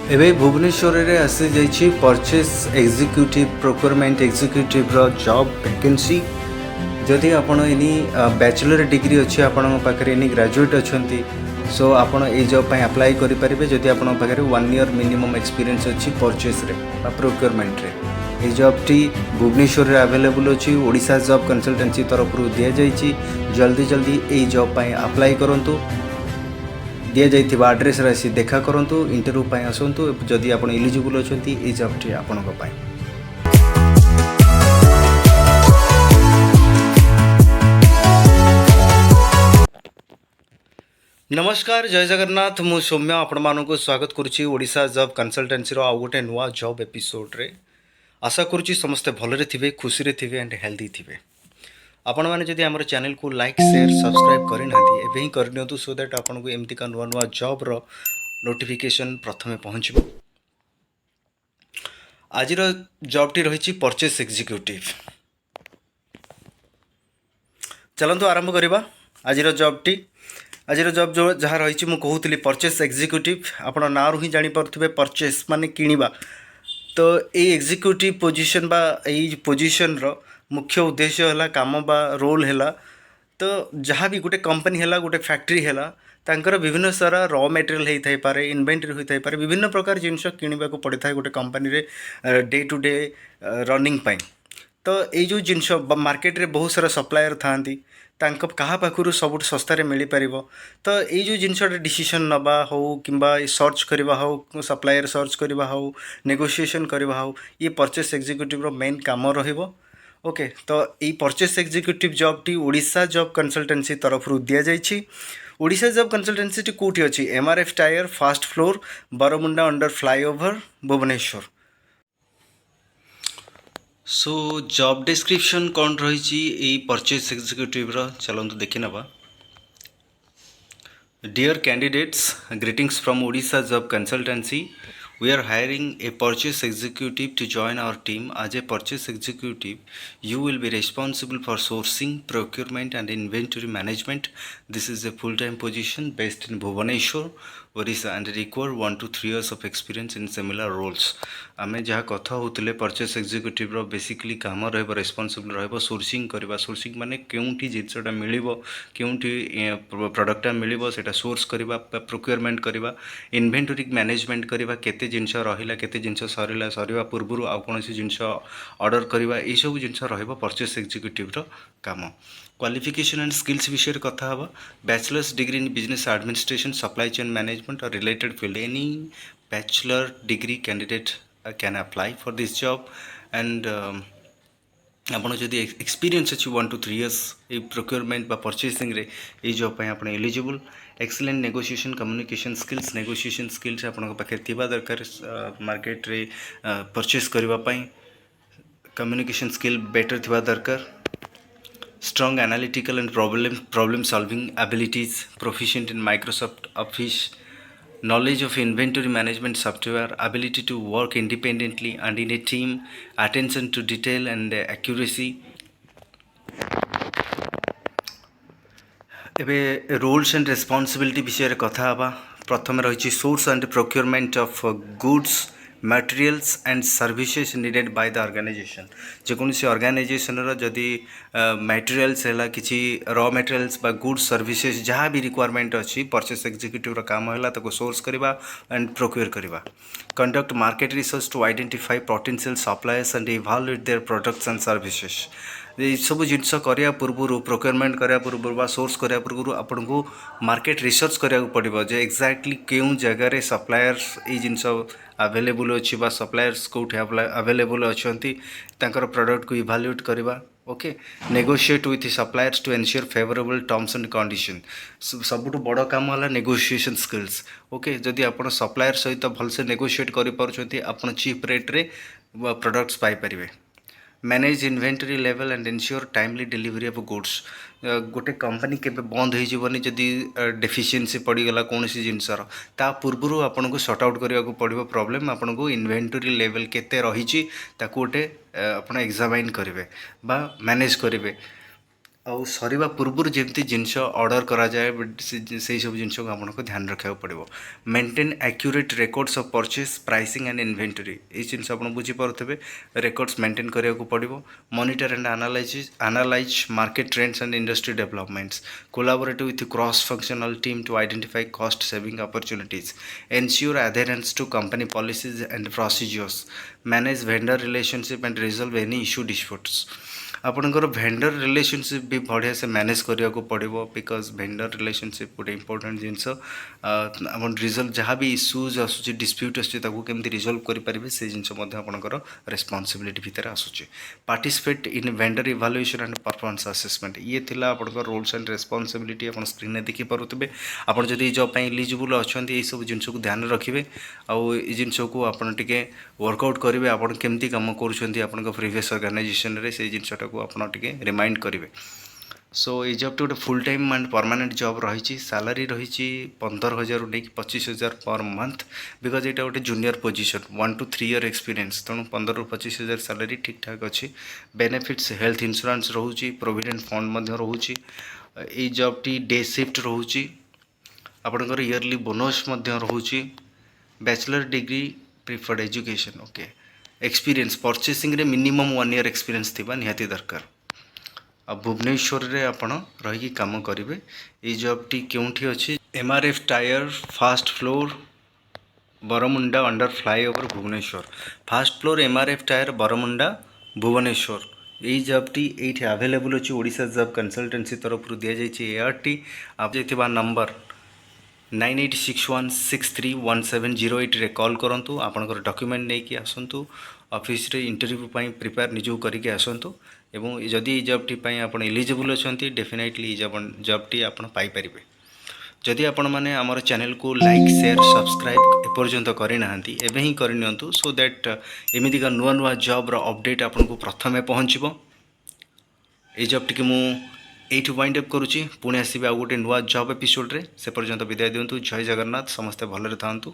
एबे भुवनेश्वर रे आसी जाइछि परचेस एग्जीक्यूटिव प्रोक्योरमेंट एग्जीक्यूटिव रो जॉब वैकेंसी। जदि आपण इनी बैचलर डिग्री अच्छी आपण पाखे इनी ग्रेजुएट अच्छी सो आपण ए जॉब पे अप्लाई करि परिबे। जदि आपण पाखे 1 ईयर मिनिमम एक्सपीरियंस अच्छी परचेस रे बा प्रोक्योरमेंट रे ए जॉब टी भुवनेश्वर रे अवेलेबल अच्छी। ओडिशा जॉब कंसल्टेंसी तरफ रु दिया जाइछि। जल्दी जल्दी ए जॉब पे अप्लाई करंतु। दिया जाइथिबा एड्रेस रे आसी देखा करंतु। इंटरव्यू पय आसंतु। जदि आपण एलिजिबल अछंती ए जॉब टी आपनक पय। नमस्कार, जय जगन्नाथ। मु सौम्य आपण मानक स्वागत करुच्ची ओडिशा जॉब कंसल्टेंसी रो आ गोटे नुआ जॉब एपिसोड रे। आशा करुच्ची समस्ते भलरे थिबे, खुशी रे थिबे एंड हेल्दी थिबे। आपण माने जदि हमर चैनल को लाइक शेयर सब्सक्राइब करि नाथि एबे ही करनियंतु सो दैट आपण को एमती का नुआ नुआ जॉब रो नोटिफिकेशन प्रथमे पहुंचबो। आज रो जॉब टी रहिछि परचेस एग्जीक्यूटिव। चलंतु आरंभ करिबा आज रो जॉब टी। आज जॉब जो जहाँ रही मुझे कहूली परचेस एग्जीक्यूटिव। आपण ना ही जानी पारे परचेस माने किनिबा। तो ये एग्जीक्यूटिव पोजीशन बा यही पोजीशन रो मुख्य उद्देश्य है काम बा रोल है। तो जहाँ भी गोटे कंपनी है गोटे फैक्ट्री है तांकर विभिन्न सारा रॉ मटेरियल होता है पारे, इन्वेंटरी होता है पारे, विभिन्न प्रकार जिनस किणवा को पड़ता है गोटे कंपनी रे डे टू डे रनिंग पाई। तो ये जो जिनस मार्केट रे बहुत सारा सप्लायर था क्या पाखु सब सस्तार मिल पार। तो ये जो जिनसा डिसीजन नवा हो कि सर्च करवा हो, सप्लायर सर्च करवा हो, नेगोशिएशन करवा हो, ये परचेस एग्जीक्यूटिव रो मेन काम रहिबो। ओके, तो ये purchase executive job T Odisha job consultancy तरफ रु दिया जाइछि। ओडिशा जॉब कंसल्टेंसी टी कोठी अछि? MRF tyre first floor Barmunda under flyover Bhubaneswar. So job description कौन रही परचेस एग्जीक्यूटिव रो चलते देखी नवा। Dear candidates, greetings from Odisha job consultancy. We are hiring a purchase executive to join our team. As a purchase executive, you will be responsible for sourcing, procurement and inventory management. This is a full-time position based in Bhubaneswar, Odisha and require 1 to 3 years of experience in similar roles. आमे जहाँ कथा होते purchase executive row basically काम रहिबो, responsible रहिबो sourcing करबा। Sourcing माने केउंठी जिनसटा मिलिबो, केउंठी प्रोडक्टटा मिलिबो सेटा सोर्स करबा, प्रोक्योरमेंट करबा, इन्वेंटरी मैनेजमेंट करबा, केते जिनस रहिला, केते जिनस सरिला, सरिबा पूर्वरु आ कोनोसी जिनस ऑर्डर करबा, ए सब जिनस रहिबो परचेस एग्जीक्यूटिव रो काम। क्वालिफिकेशन एंड स्किल्स विषय कथा हवा। Bachelor's degree in business administration, supply chain management और related field. Any bachelor degree candidate can apply for this job. And आपन जदि एक्सपीरियंस अच्छी 1 to 3 years ये प्रोक्योरमेंट बा परचेसिंग रे ये जॉब पे आपन eligible. Excellent negotiation communication skills, negotiation skills आपन पाखे थिबा दरकार मार्केट रे परचेस करबा पई। कम्युनिकेशन स्किल बेटर थिबा दरकार। Strong analytical and problem solving abilities, proficient in Microsoft office, knowledge of inventory management software, ability to work independently and in a team, attention to detail and accuracy. एबे roles and responsibility विषय कथा हवा। प्रथम रही source and procurement of goods, materials and services needed by the organisation. जेकोसी organisation जदि materials है किसी रॉ मटेरियल्स बा गुड्स सर्विसेज जहाँ भी रिक्वायरमेंट अच्छी परचेस एग्जीक्यूटिव काम है ताको सोर्स करवा एंड प्रोक्योर करवा। Conduct market research to identify potential suppliers and evaluate their products and services. ये सब जिनस करिया पूर्व प्रोक्योरमेंट करिया पूर्व बा सोर्स करिया पूर्व आपन को मार्केट रिसर्च करिया पड़िबो जे एक्जाक्टली केउ जगह रे सप्लायर्स ए जिनस अवेलेबल अच्छी बा सप्लायर्स कोठी अवेलेबल अछंती तांकर प्रोडक्ट को इवाल्युएट करबा। Okay, negotiate with suppliers to ensure favourable terms and condition. सबुठ बड़ काम है नेगोशिएशन स्किल्स। ओके, जदि आप सप्लायर सहित भलसे नेगोशिएट कर पार्टी आप चीप रेट रे प्रोडक्ट्स पाई परिबे। Manage inventory level and ensure timely delivery of goods. गोटे कंपनी के बंद होनी जदि डेफिशिएंसी पड़गला कौन सी जिनसर ता पूर्व आपन को सॉर्ट आउट करने को पड़ो प्रॉब्लम। आपन को इन्वेंटरी लेवल केते रही गोटे आप एग्जामाइन करेंगे बा मैनेज करेंगे। ଆଉ ସରିବା ପୂର୍ବରୁ ଯେମିତି ଜିନିଷ ଅର୍ଡ଼ର କରାଯାଏ ସେଇ ସବୁ ଜିନିଷକୁ ଆପଣଙ୍କୁ ଧ୍ୟାନ ରଖିବାକୁ ପଡ଼ିବ। Maintain accurate records of purchase pricing and inventory, ଏଇ ଜିନିଷ ଆପଣ ବୁଝିପାରୁଥିବେ। ରେକର୍ଡ଼ସ୍ ମେଣ୍ଟେନ୍ କରିବାକୁ ପଡ଼ିବ। Monitor and analyse market trends and industry developments. Collaborate with cross functional team to identify cost saving opportunities. Ensure adherence to company policies and procedures. Manage vendor relationship and resolve any issue disputes. ଆପଣଙ୍କର vendor relationship ବି ବଢ଼ିଆ ସେ manage କରିବାକୁ ପଡ଼ିବ, because vendor relationship ଗୋଟେ important ଜିନିଷ। ଆପଣ ରିଜଲ୍ଭ ଯାହା ବି issues ଆସୁଛି, ଡିସ୍ପ୍ୟୁଟ୍ ଆସୁଛି, ତାକୁ କେମିତି ରିଜଲ୍ଭ କରିପାରିବେ ସେ ଜିନିଷ ମଧ୍ୟ ଆପଣଙ୍କର ରେସ୍ପନ୍ସିବିଲିଟି ଭିତରେ ଆସୁଛି। Participate in vendor evaluation and performance assessment, ଇଏ ଥିଲା ଆପଣଙ୍କ ରୋଲ୍ସ ଆଣ୍ଡ ରେସ୍ପନ୍ସିବିଲିଟି। ଆପଣ ସ୍କ୍ରିନ୍ରେ ଦେଖିପାରୁଥିବେ। ଆପଣ ଯଦି ଏଇ ଜବ୍ ପାଇଁ ଏଲିଜିବୁଲ୍ ଅଛନ୍ତି, ଏଇସବୁ ଜିନିଷକୁ ଧ୍ୟାନ ରଖିବେ। ଆଉ ଏଇ ଜିନିଷକୁ ଆପଣ ଟିକେ ୱାର୍କଆଉଟ୍ କରିବେ। ଆପଣ କେମିତି କାମ କରୁଛନ୍ତି ଆପଣଙ୍କ ପ୍ରିଭିୟସ୍ ଅର୍ଗାନାଇଜେସନରେ, ସେଇ ଜିନିଷଟାକୁ ଆପଣ ଟିକେ ରିମାଇଣ୍ଡ କରିବେ। ସୋ ଏଇ ଜବ୍ଟି ଗୋଟେ full time and permanent job ରହିଛି। ସାଲାରୀ ରହିଛି 15,000ରୁ ନେଇକି 25,000 ପର୍ ମନ୍ଥ, ବିକଜ୍ ଏଇଟା ଗୋଟେ junior position, 1 to 3 year experience. ତେଣୁ 15,000ରୁ 25,000 ସାଲାରୀ ଠିକ୍ ଠାକ୍ ଅଛି। ବେନିଫିଟ୍ସ ହେଲ୍ଥ ଇନ୍ସୁରାନ୍ସ ରହୁଛି, ପ୍ରୋଭିଡେଣ୍ଟ ଫଣ୍ଡ ମଧ୍ୟ ରହୁଛି। ଏଇ ଜବ୍ଟି ଡେ ସିଫ୍ଟ ରହୁଛି। ଆପଣଙ୍କର ଇୟରଲି ବୋନସ୍ ମଧ୍ୟ ରହୁଛି। Bachelor degree preferred education, okay. Experience ପରଚେସିଂରେ ମିନିମମ୍ 1 year ଏକ୍ସପିରିଏନ୍ସ ଥିବା ନିହାତି ଦରକାର। ଆଉ ଭୁବନେଶ୍ୱରରେ ଆପଣ ରହିକି କାମ କରିବେ। ଏଇ ଜବ୍ଟି କେଉଁଠି ଅଛି? MRF tyre, first floor, Barmunda, under flyover, Bhubaneswar. First floor MRF tyre, Barmunda, Bhubaneswar. ଏଇ ଜବ୍ଟି ଏଇଠି ଆଭେଲେବୁଲ୍ ଅଛି। ଓଡ଼ିଶା ଜବ୍ କନସଲଟାନ୍ସି ତରଫରୁ ଦିଆଯାଇଛି ଏଆର୍ଟି। ଯାଇଥିବା ନମ୍ବର 9861631708ରେ କଲ୍ କରନ୍ତୁ। ଆପଣଙ୍କର ଡକ୍ୟୁମେଣ୍ଟ ନେଇକି ଆସନ୍ତୁ। ଅଫିସରେ ଇଣ୍ଟରଭ୍ୟୁ ପାଇଁ ପ୍ରିପେୟାର ନିଜକୁ କରିକି ଆସନ୍ତୁ। ଏବଂ ଯଦି ଏଇ ଜବ୍ଟି ପାଇଁ ଆପଣ ଏଲିଜିବୁଲ୍ ଅଛନ୍ତି, ଡେଫିନେଟଲି ଏଇ ଜବ୍ଟି ଆପଣ ପାଇପାରିବେ। ଯଦି ଆପଣମାନେ ଆମର ଚ୍ୟାନେଲକୁ ଲାଇକ୍, ସେୟାର, ସବସ୍କ୍ରାଇବ୍ ଏପର୍ଯ୍ୟନ୍ତ କରିନାହାନ୍ତି, ଏବେ ହିଁ କରିନିଅନ୍ତୁ, ସୋ ଦ୍ୟାଟ୍ ଏମିତିକା ନୂଆ ନୂଆ ଜବ୍ର ଅପଡ଼େଟ୍ ଆପଣଙ୍କୁ ପ୍ରଥମେ ପହଞ୍ଚିବ। ଏଇ ଜବ୍ଟିକି ମୁଁ ଏଇଠୁ ୱାଇଣ୍ଡ ଅପ୍ କରୁଛି। ପୁଣି ଆସିବେ ଆଉ ଗୋଟେ ନୂଆ ଜବ୍ ଏପିସୋଡ଼ରେ। ସେ ପର୍ଯ୍ୟନ୍ତ ବିଦାୟ ଦିଅନ୍ତୁ। ଜୟ ଜଗନ୍ନାଥ। ସମସ୍ତେ ଭଲରେ ଥାଆନ୍ତୁ।